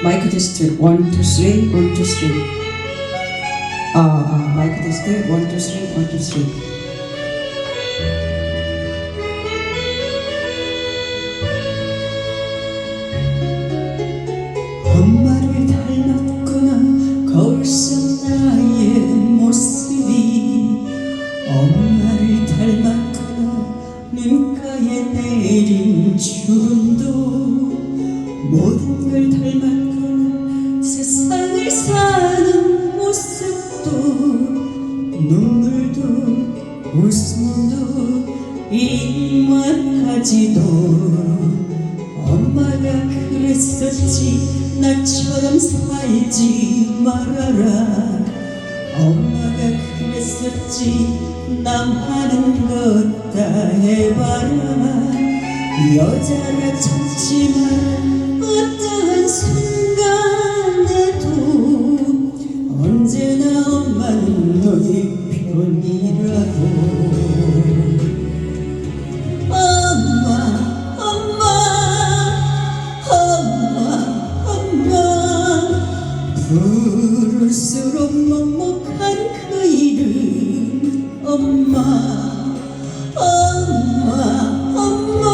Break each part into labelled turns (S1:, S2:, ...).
S1: 마이크 테스트 1, 2, 3, 1, 2, 3. 마이크 테스트 1, 2, 3, 1, 2, 3. 엄마를 닮았구나 거울속 나의 모습이. 엄마를 닮았구나 눈가에 내린 주름도. 모든 걸 닮았구나 세상을 사는 모습도. 눈물도 웃음도 입맛까지도. 엄마가 그랬었지 나처럼 살지 말아라. 엄마가 그랬었지 남 하는 것 다 해봐라. 여자라 참지 마라. 어떠한 순간에도 언제나 엄마는 너의 편이라고. 부를수록 먹먹한 그 이름 엄마. 엄마 엄마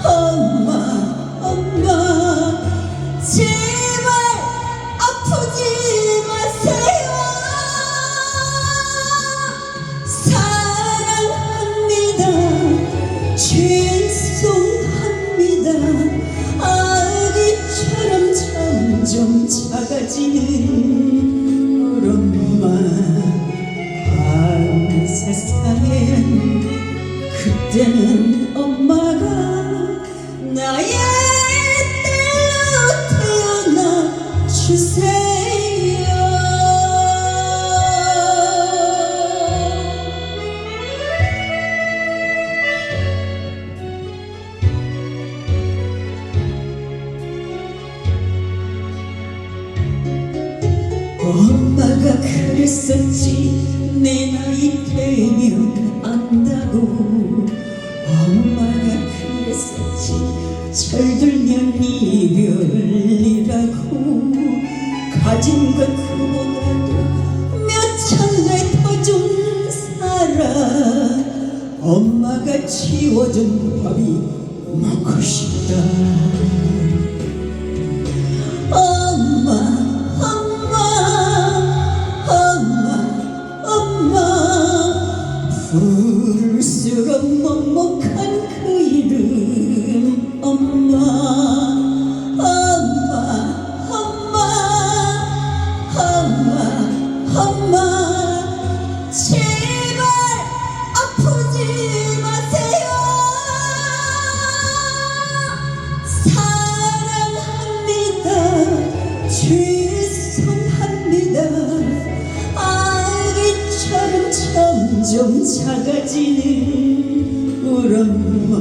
S1: 엄마 엄마. 제발 아프지 마세요. 사랑합니다. 죄송합니다. 아기처럼 점점 작아지는 우리 엄마. 반 세상엔 그때는 엄마가 나의 딸로 태어나 주세요. 엄마가 그랬었지 내 나이 되면 안다고. 엄마가 그랬었지 철들면 이별이라고. 가진 것 그보다도 몇천 배 더 준 사랑. 엄마가 치워준 밥이 먹고 싶다. 엄마 부를수록 먹먹한 그 이름 엄마. 엄마 엄마 엄마 엄마. 제발 아프지 마세요. 사랑합니다. 죄송합니다. 아기처럼 점점 작아지는 우리 엄마.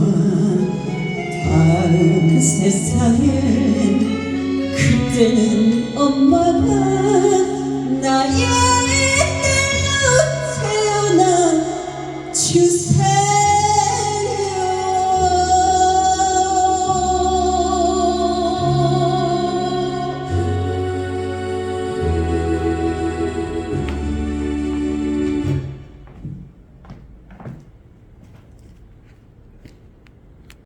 S1: 다른 세상엔 그때는 엄마가